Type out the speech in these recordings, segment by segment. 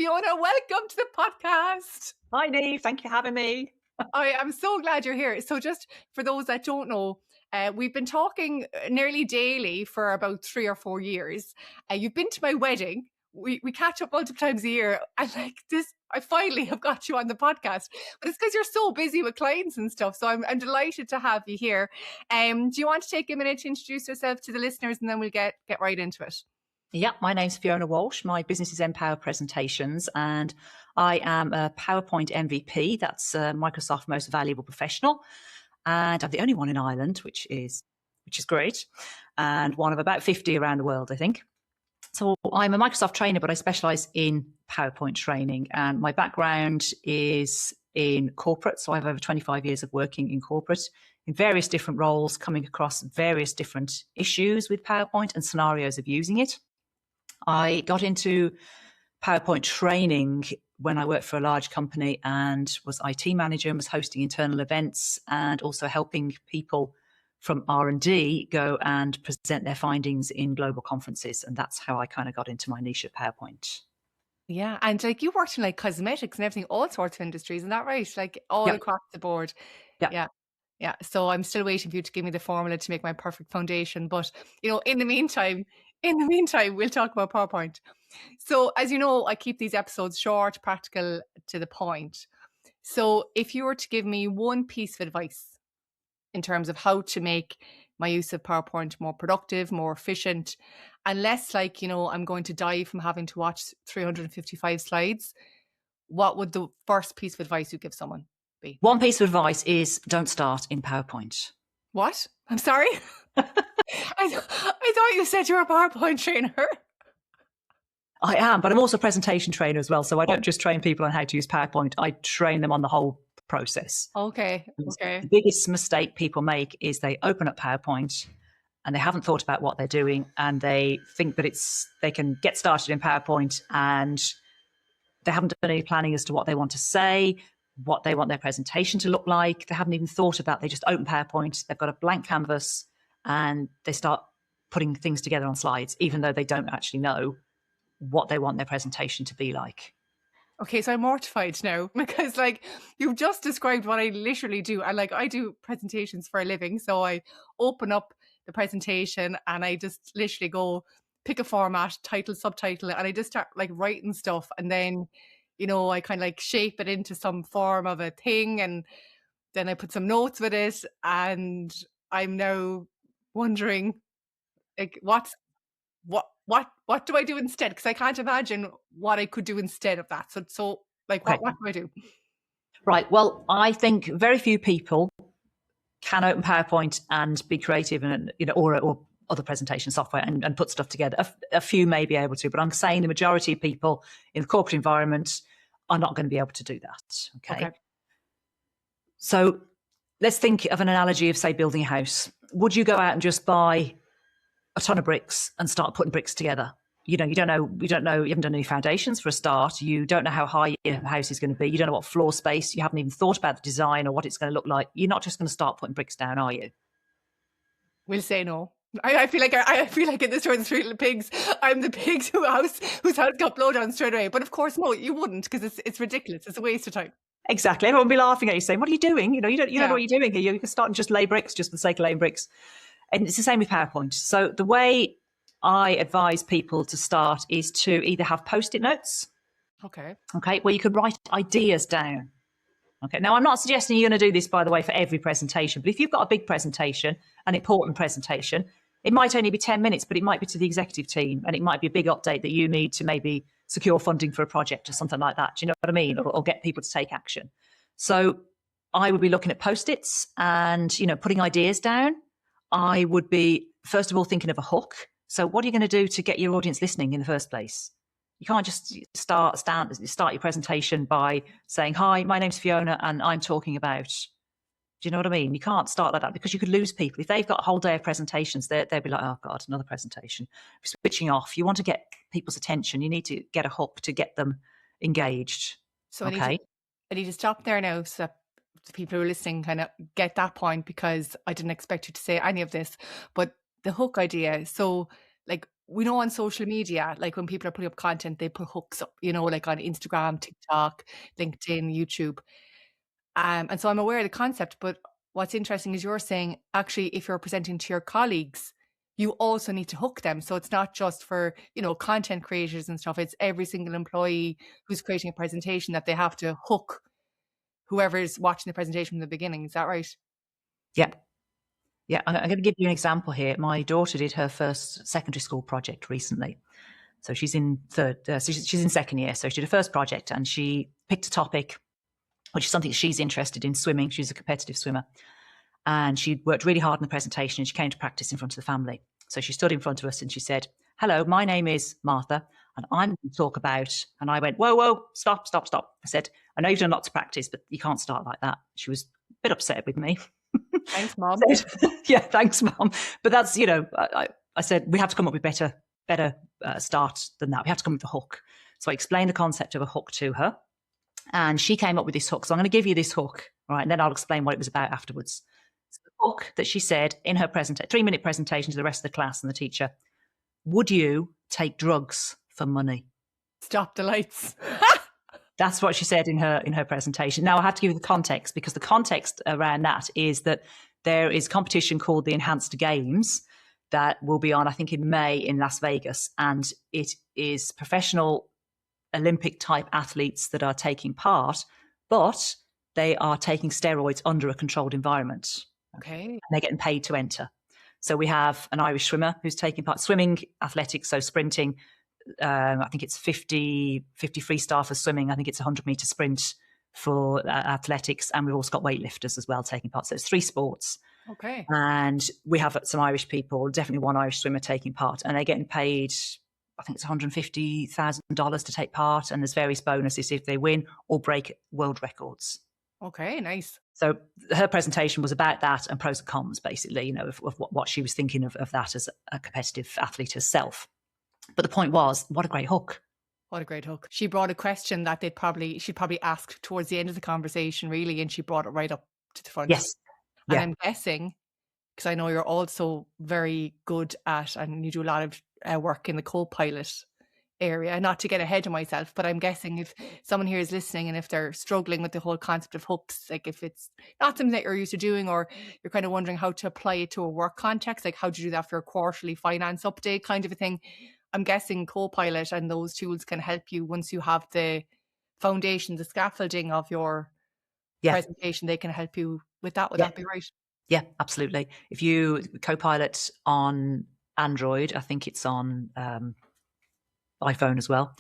Fiona, welcome to the podcast. Hi, Neve. Thank you for having me. I am so glad you're here. So just for those that don't know, we've been talking nearly daily for about 3 or 4 years. You've been to my wedding. We catch up multiple times a year. And like this, I finally have got you on the podcast. But it's because you're so busy with clients and stuff. So I'm delighted to have you here. Do you want to take a minute to introduce yourself to the listeners and then we'll get right into it? Yeah, my name's Fiona Walsh. My business is Empower Presentations, and I am a PowerPoint MVP. That's Microsoft Most Valuable Professional, and I'm the only one in Ireland, which is great, and one of about 50 around the world, I think. So I'm a Microsoft trainer, but I specialise in PowerPoint training, and my background is in corporate. So I have over 25 years of working in corporate in various different roles, coming across various different issues with PowerPoint and scenarios of using it. I got into PowerPoint training when I worked for a large company and was IT manager and was hosting internal events and also helping people from R&D go and present their findings in global conferences. And that's how I kind of got into my niche at PowerPoint. Yeah. And like you worked in like cosmetics and everything, all sorts of industries. Isn't that right? Like all across the board. Yeah. So I'm still waiting for you to give me the formula to make my perfect foundation. But, in the meantime, we'll talk about PowerPoint. So as you know, I keep these episodes short, practical, to the point. So if you were to give me one piece of advice in terms of how to make my use of PowerPoint more productive, more efficient, and less like, I'm going to die from having to watch 355 slides, what would the first piece of advice you give someone be? One piece of advice is don't start in PowerPoint. What? I'm sorry? I thought you said you were a PowerPoint trainer. I am, but I'm also a presentation trainer as well. So I don't just train people on how to use PowerPoint. I train them on the whole process. Okay. The biggest mistake people make is they open up PowerPoint and they haven't thought about what they're doing, and they think that they can get started in PowerPoint and they haven't done any planning as to what they want to say, what they want their presentation to look like. They haven't even thought about. They just open PowerPoint. They've got a blank canvas and they start putting things together on slides, even though they don't actually know what they want their presentation to be like. Okay, so I'm mortified now because you've just described what I literally do. And I do presentations for a living. So I open up the presentation and I just literally go pick a format, title, subtitle, and I just start writing stuff. And then, I kind of shape it into some form of a thing. And then I put some notes with it. And I'm now wondering what do I do instead? Because I can't imagine what I could do instead of that. So what do I do? Right. Well, I think very few people can open PowerPoint and be creative and or other presentation software and put stuff together. A few may be able to, but I'm saying the majority of people in the corporate environment are not going to be able to do that. Okay. So let's think of an analogy of, say, building a house. Would you go out and just buy a ton of bricks and start putting bricks together? You don't know, you haven't done any foundations for a start. You don't know how high your house is going to be. You don't know what floor space. You haven't even thought about the design or what it's going to look like. You're not just going to start putting bricks down, are you? We'll say no. I feel like in this story, the Three Little Pigs, I'm the pigs whose house got blown down straight away. But of course, no, you wouldn't, because it's ridiculous. It's a waste of time. Exactly. Everyone will be laughing at you, saying, "What are you doing? You don't know what you're doing here. You can start and just lay bricks just for the sake of laying bricks." And it's the same with PowerPoint. So the way I advise people to start is to either have Post-it notes. Okay. Where you could write ideas down. Okay. Now, I'm not suggesting you're going to do this, by the way, for every presentation, but if you've got a big presentation, an important presentation, it might only be 10 minutes, but it might be to the executive team, and it might be a big update that you need to maybe secure funding for a project or something like that. Do you know what I mean? Or get people to take action. So I would be looking at Post-its and, putting ideas down. I would be, first of all, thinking of a hook. So what are you going to do to get your audience listening in the first place? You can't just start your presentation by saying, "Hi, my name's Fiona and I'm talking about," do you know what I mean? You can't start like that because you could lose people. If they've got a whole day of presentations, they'll be like, "Oh God, another presentation." Switching off. You want to get people's attention. You need to get a hook to get them engaged. So I need to stop there now so that the people who are listening kind of get that point, because I didn't expect you to say any of this, but the hook idea. So we know on social media, like when people are putting up content, they put hooks up, like on Instagram, TikTok, LinkedIn, YouTube. And so I'm aware of the concept, but what's interesting is you're saying actually, if you're presenting to your colleagues, you also need to hook them. So it's not just for, content creators and stuff. It's every single employee who's creating a presentation that they have to hook whoever's watching the presentation from the beginning. Is that right? Yeah. Yeah, I'm going to give you an example here. My daughter did her first secondary school project recently. So she's in she's in second year. So she did her first project and she picked a topic, which is something she's interested in, swimming. She's a competitive swimmer. And she worked really hard in the presentation and she came to practice in front of the family. So she stood in front of us and she said, "Hello, my name is Martha and I'm going to talk about," and I went, whoa, stop. I said, "I know you've done lots of practice, but you can't start like that." She was a bit upset with me. Thanks, Mom. Yeah, thanks, Mom. But that's, I said, we have to come up with better start than that. We have to come up with a hook. So I explained the concept of a hook to her and she came up with this hook. So I'm going to give you this hook, right? And then I'll explain what it was about afterwards. So the hook that she said in her 3-minute presentation to the rest of the class and the teacher: "Would you take drugs for money?" Stop the lights. That's what she said in her presentation. Now I have to give you the context, because the context around that is that there is a competition called the Enhanced Games that will be on, I think, in May in Las Vegas, and it is professional Olympic type athletes that are taking part, but they are taking steroids under a controlled environment. Okay. And they're getting paid to enter. So we have an Irish swimmer who's taking part, swimming, athletics, so sprinting. I think it's 50 freestyle for swimming. I think it's 100-meter sprint for athletics. And we've also got weightlifters as well taking part. So it's 3 sports. Okay. And we have some Irish people, definitely one Irish swimmer taking part. And they're getting paid, I think it's $150,000 to take part. And there's various bonuses if they win or break world records. Okay, nice. So her presentation was about that and pros and cons, basically, of what she was thinking of that as a competitive athlete herself. But the point was, what a great hook. What a great hook. She brought a question that she'd probably ask towards the end of the conversation, really, and she brought it right up to the front. Yes. And yeah. I'm guessing, because I know you're also very good at, and you do a lot of work in the co-pilot area, not to get ahead of myself, but I'm guessing if someone here is listening and if they're struggling with the whole concept of hooks, like if it's not something that you're used to doing, or you're kind of wondering how to apply it to a work context, like how do you do that for a quarterly finance update kind of a thing, I'm guessing Copilot and those tools can help you once you have the foundation, the scaffolding of your presentation. They can help you with that. Would that be right? Yeah, absolutely. If you Copilot on Android, I think it's on iPhone as well,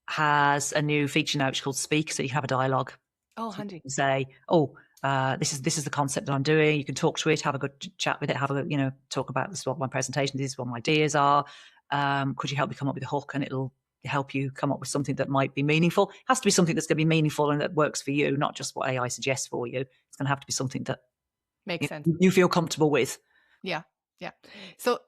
has a new feature now which is called Speak, so you can have a dialogue. Oh, handy. You can say, this is the concept that I'm doing. You can talk to it, have a good chat with it, talk about this is what my presentation, this is what my ideas are. Could you help me come up with a hook? And it'll help you come up with something that might be meaningful. It has to be something that's going to be meaningful and that works for you, not just what AI suggests for you. It's going to have to be something that makes sense. You feel comfortable with. Yeah. Yeah. So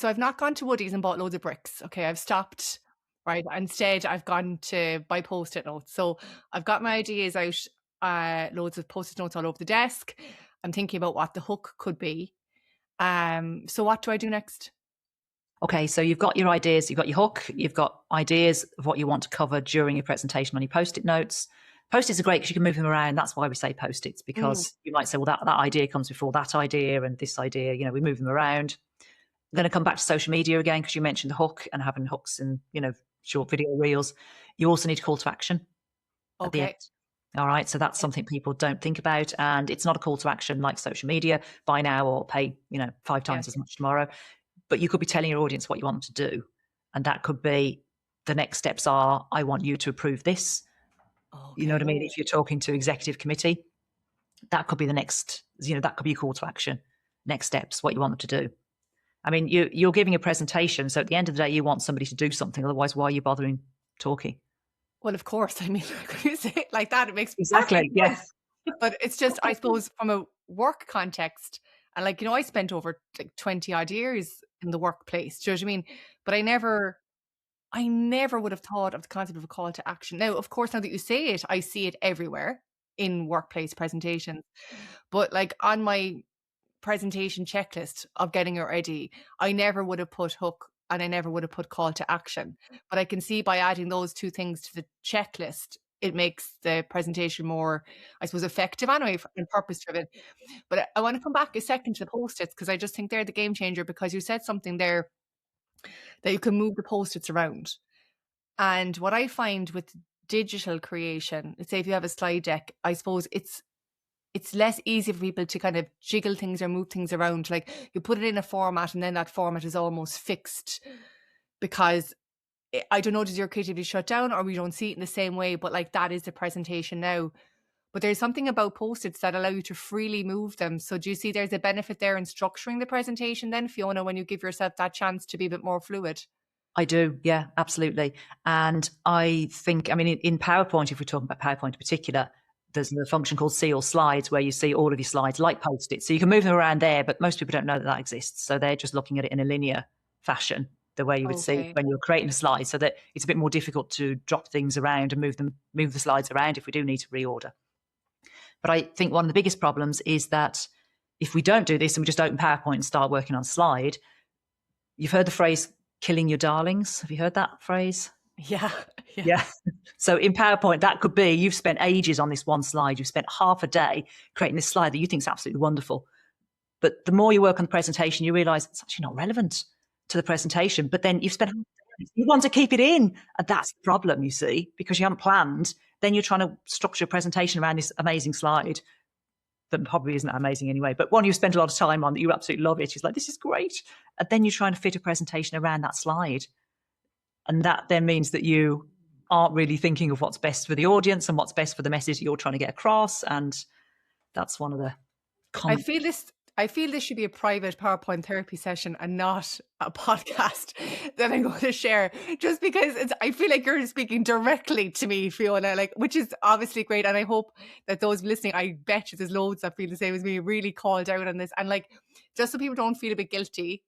I've not gone to Woody's and bought loads of bricks. Okay. I've stopped, right? Instead, I've gone to buy Post-it notes. So I've got my ideas out, loads of Post-it notes all over the desk. I'm thinking about what the hook could be. So what do I do next? Okay, so you've got your ideas, you've got your hook, you've got ideas of what you want to cover during your presentation on your Post-it notes. Post-its are great because you can move them around. That's why we say Post-its, because you might say, well, that idea comes before that idea and this idea, we move them around. I'm going to come back to social media again because you mentioned the hook and having hooks and, short video reels. You also need a call to action at the end. All right, so that's something people don't think about, and it's not a call to action like social media, buy now or pay, 5 times as much tomorrow. But you could be telling your audience what you want them to do. And that could be, the next steps are, I want you to approve this. Okay. You know what I mean? If you're talking to executive committee, that could be the next, that could be a call to action. Next steps, what you want them to do. I mean, you're giving a presentation. So at the end of the day, you want somebody to do something. Otherwise, why are you bothering talking? Well, of course. I mean, when you say it like that, it makes exactly, yes. But it's just, I suppose, from a work context, and I spent over 20 odd years in the workplace. Do you know what I mean? But I never would have thought of the concept of a call to action. Now, of course, now that you say it, I see it everywhere in workplace presentations. But on my presentation checklist of getting it ready, I never would have put hook and I never would have put call to action. But I can see by adding those two things to the checklist, it makes the presentation more, I suppose, effective anyway and purpose driven. But I want to come back a second to the post-its, because I just think they're the game changer, because you said something there that you can move the post-its around. And what I find with digital creation, let's say if you have a slide deck, I suppose it's less easy for people to kind of jiggle things or move things around. Like, you put it in a format and then that format is almost fixed, because I don't know, does your creativity shut down or we don't see it in the same way, but like that is the presentation now. But there's something about post-its that allow you to freely move them. So do you see there's a benefit there in structuring the presentation then, Fiona, when you give yourself that chance to be a bit more fluid? I do, yeah, absolutely. And I think, I mean, in PowerPoint, if we're talking about PowerPoint in particular, there's a function called see all slides, where you see all of your slides like post-its. So you can move them around there, but most people don't know that that exists. So they're just looking at it in a linear fashion, the way you would see Okay. when you're creating a slide, so that it's a bit more difficult to drop things around and move the slides around if we do need to reorder. But I think one of the biggest problems is that if we don't do this and we just open PowerPoint and start working on a slide, you've heard the phrase killing your darlings. Have you heard that phrase? Yeah. Yeah. So in PowerPoint, that could be you've spent ages on this one slide. You've spent half a day creating this slide that you think is absolutely wonderful. But the more you work on the presentation, you realize it's actually not relevant to the presentation. But then you've spent, you want to keep it in. And that's the problem, you see, because you haven't planned. Then you're trying to structure a presentation around this amazing slide that probably isn't amazing anyway, but one you spent a lot of time on that you absolutely love it. It's like, this is great. And then you're trying to fit a presentation around that slide. And that then means that you aren't really thinking of what's best for the audience and what's best for the message you're trying to get across. And that's one of the I common. feel this should be a private PowerPoint therapy session and not a podcast that I'm going to share, just because I feel like you're speaking directly to me, Fiona, like, which is obviously great. And I hope that those listening, I bet you there's loads that feel the same as me, really called out on this. And like, just so people don't feel a bit guilty,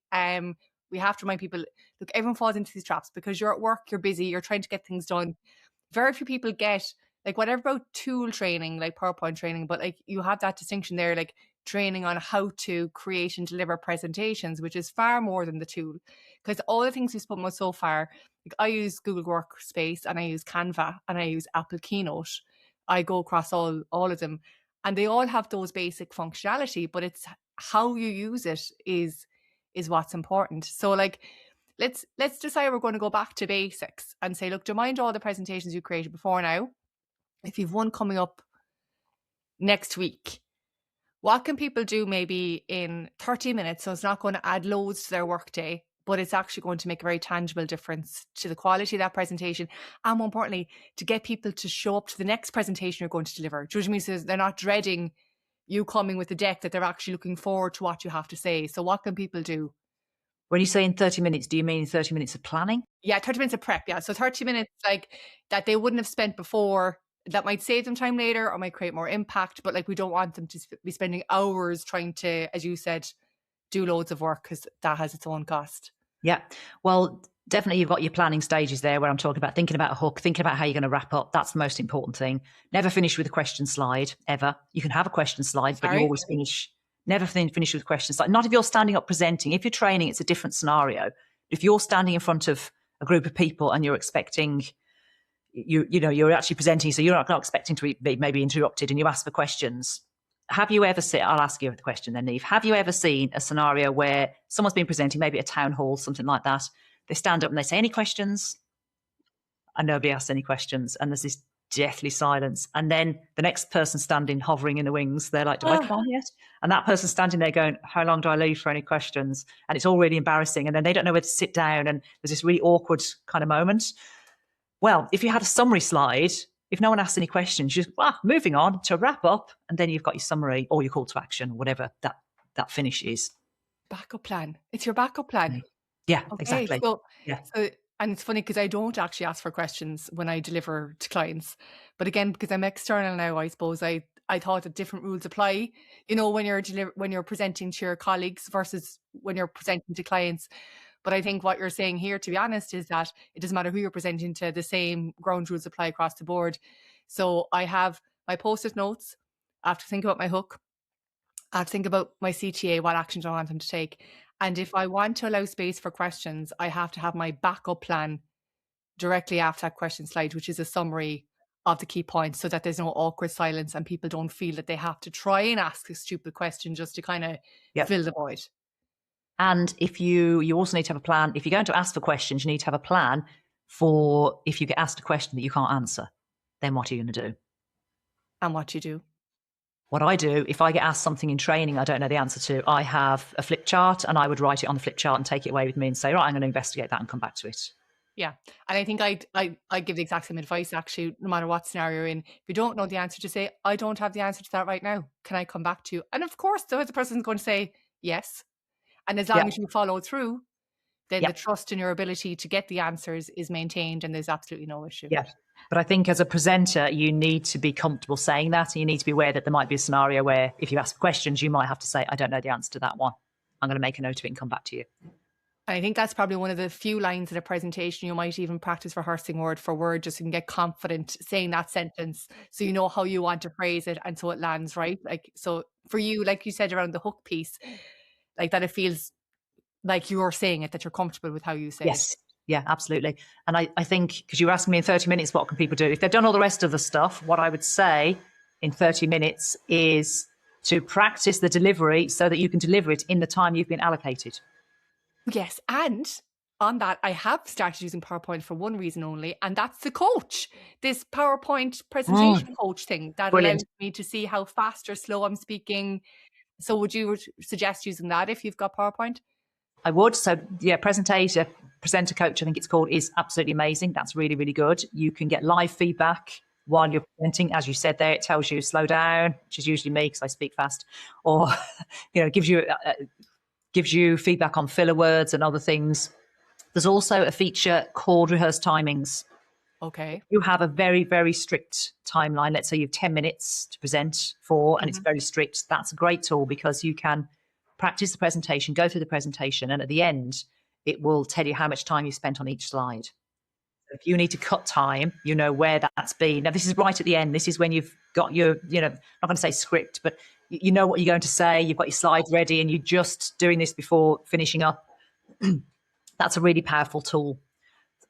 we have to remind people, look, everyone falls into these traps because you're at work, you're busy, you're trying to get things done. Very few people get, like, whatever about tool training, like PowerPoint training, but like you have that distinction there, like training on how to create and deliver presentations, which is far more than the tool. Because all the things we've spoken about so far, like I use Google Workspace and I use Canva and I use Apple Keynote. I go across all of them, and they all have those basic functionality, but it's how you use it is what's important. So like, let's decide we're going to go back to basics and say, look, do you mind all the presentations you created before now? If you've one coming up next week, what can people do maybe in 30 minutes? So it's not going to add loads to their workday, but it's actually going to make a very tangible difference to the quality of that presentation. And more importantly, to get people to show up to the next presentation you're going to deliver. Do you know what I mean? So they're not dreading you coming with the deck, that they're actually looking forward to what you have to say. So what can people do? When you say in 30 minutes, do you mean 30 minutes of planning? Yeah, 30 minutes of prep. Yeah. So 30 minutes like that they wouldn't have spent before, that might save them time later or might create more impact. But like, we don't want them to be spending hours trying to, as you said, do loads of work, because that has its own cost. Yeah. Well, definitely you've got your planning stages there where I'm talking about thinking about a hook, thinking about how you're going to wrap up. That's the most important thing. Never finish with a question slide, ever. You can have a question slide, but you always finish. Never finish with a question slide. Not if you're standing up presenting. If you're training, it's a different scenario. If you're standing in front of a group of people and you're expecting, you're actually presenting, so you're not expecting to be maybe interrupted, and you ask for questions. Have you ever seen, I'll ask you the question then, Neve. Have you ever seen a scenario where someone's been presenting, maybe at a town hall, something like that? They stand up and they say, any questions? And nobody asks any questions. And there's this deathly silence. And then the next person standing, hovering in the wings, they're like, do I come on yet? And that person standing there going, how long do I leave for any questions? And it's all really embarrassing. And then they don't know where to sit down. And there's this really awkward kind of moment. Well, if you had a summary slide, if no one asks any questions, you just, moving on to wrap up. And then you've got your summary or your call to action or whatever that finish is. Backup plan. It's your backup plan. Yeah, okay, exactly. So, yeah. And it's funny because I don't actually ask for questions when I deliver to clients. But again, because I'm external now, I suppose I thought that different rules apply, when you're presenting to your colleagues versus when you're presenting to clients. But I think what you're saying here, to be honest, is that it doesn't matter who you're presenting to, the same ground rules apply across the board. So I have my post-it notes. I have to think about my hook. I have to think about my CTA, what actions I want them to take. And if I want to allow space for questions, I have to have my backup plan directly after that question slide, which is a summary of the key points, so that there's no awkward silence and people don't feel that they have to try and ask a stupid question just to kind of fill the void. And if you also need to have a plan, if you're going to ask for questions, you need to have a plan for if you get asked a question that you can't answer, then what are you going to do? And what do you do? What I do, if I get asked something in training I don't know the answer to, I have a flip chart and I would write it on the flip chart and take it away with me and say, right, I'm going to investigate that and come back to it. Yeah. And I think I'd give the exact same advice, actually, no matter what scenario you're in. If you don't know the answer, to say, I don't have the answer to that right now. Can I come back to you? And of course, the other person's going to say yes. And as long as you follow through, then the trust in your ability to get the answers is maintained and there's absolutely no issue. Yeah. But I think as a presenter, you need to be comfortable saying that. And you need to be aware that there might be a scenario where if you ask questions, you might have to say, I don't know the answer to that one. I'm going to make a note of it and come back to you. I think that's probably one of the few lines in a presentation you might even practice rehearsing word for word, just so you can get confident saying that sentence, so you know how you want to phrase it and so it lands right. Like, so for you, like you said around the hook piece, like that it feels like you're saying it, that you're comfortable with how you say it. Yeah, absolutely. And I think, because you were asking me in 30 minutes, what can people do? If they've done all the rest of the stuff, what I would say in 30 minutes is to practice the delivery so that you can deliver it in the time you've been allocated. Yes. And on that, I have started using PowerPoint for one reason only, and that's the coach. This PowerPoint presentation coach thing that allows me to see how fast or slow I'm speaking. So would you suggest using that if you've got PowerPoint? I would. So yeah, presenter coach, I think it's called, is absolutely amazing. That's really, really good. You can get live feedback while you're presenting. As you said there, it tells you slow down, which is usually me because I speak fast, or gives you feedback on filler words and other things. There's also a feature called rehearse timings. Okay. You have a very, very strict timeline. Let's say you have 10 minutes to present for, and it's very strict. That's a great tool because you can practice the presentation, go through the presentation, and at the end, it will tell you how much time you spent on each slide. If you need to cut time, you know where that's been. Now, this is right at the end. This is when you've got your, I'm not going to say script, but you know what you're going to say. You've got your slides ready and you're just doing this before finishing up. That's a really powerful tool.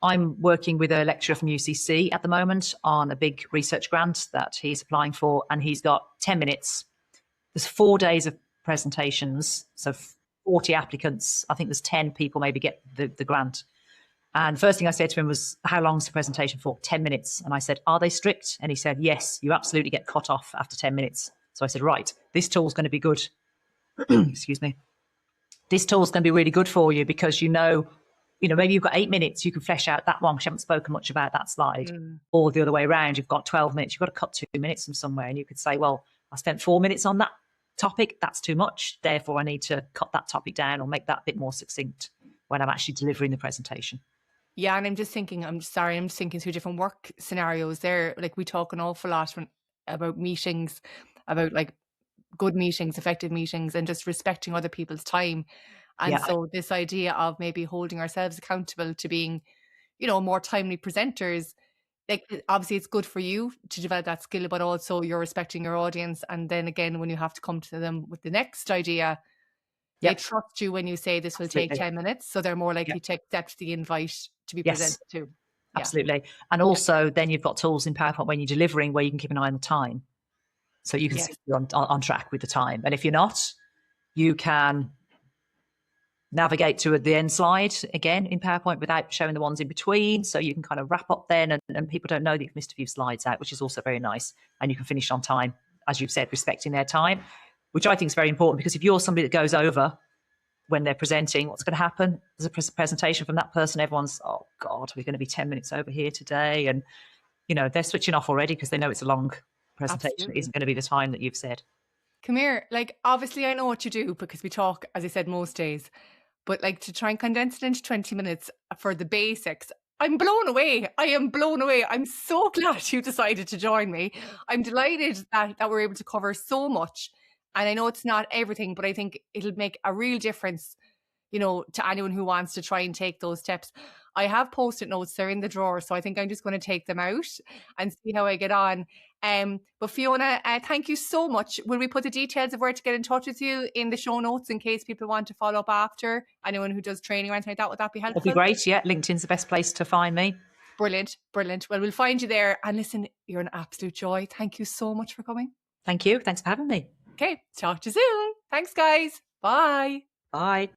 I'm working with a lecturer from UCC at the moment on a big research grant that he's applying for, and he's got 10 minutes. There's 4 days of presentations, so 40 applicants. I think there's 10 people maybe get the grant. And the first thing I said to him was, how long's the presentation for? 10 minutes. And I said, are they strict? And he said, yes, you absolutely get cut off after 10 minutes. So I said, right, this tool's going to be good. Excuse me. This tool's going to be really good for you because maybe you've got 8 minutes, you can flesh out that one because you haven't spoken much about that slide. Or the other way around, you've got 12 minutes, you've got to cut 2 minutes from somewhere. And you could say, well, I spent 4 minutes on that topic, that's too much. Therefore, I need to cut that topic down or make that a bit more succinct when I'm actually delivering the presentation. Yeah, and I'm just thinking through different work scenarios there. Like, we talk an awful lot about meetings, about like good meetings, effective meetings, and just respecting other people's time. And so this idea of maybe holding ourselves accountable to being, more timely presenters, like, obviously it's good for you to develop that skill, but also you're respecting your audience. And then again, when you have to come to them with the next idea, they trust you when you say this will take 10 minutes. So they're more likely to accept the invite to be presented to. Yeah. Absolutely. And also then you've got tools in PowerPoint when you're delivering where you can keep an eye on the time. So you can see you're on track with the time. And if you're not, you can navigate to the end slide again in PowerPoint without showing the ones in between. So you can kind of wrap up then and people don't know that you've missed a few slides out, which is also very nice. And you can finish on time, as you've said, respecting their time, which I think is very important because if you're somebody that goes over when they're presenting, what's going to happen? There's a presentation from that person. Everyone's, oh God, we're going to be 10 minutes over here today. And, they're switching off already because they know it's a long presentation. Absolutely. It isn't going to be the time that you've said. Come here. Like, obviously I know what you do because we talk, as I said, most days, but like to try and condense it into 20 minutes for the basics, I'm blown away. I am blown away. I'm so glad you decided to join me. I'm delighted that we're able to cover so much. And I know it's not everything, but I think it'll make a real difference, to anyone who wants to try and take those steps. I have Post-it notes. They're in the drawer. So I think I'm just going to take them out and see how I get on. But Fiona, thank you so much. Will we put the details of where to get in touch with you in the show notes in case people want to follow up after? Anyone who does training or anything like that, would that be helpful? That'd be great. Yeah, LinkedIn's the best place to find me. Brilliant. Brilliant. Well, we'll find you there. And listen, you're an absolute joy. Thank you so much for coming. Thank you. Thanks for having me. Okay. Talk to you soon. Thanks, guys. Bye. Bye.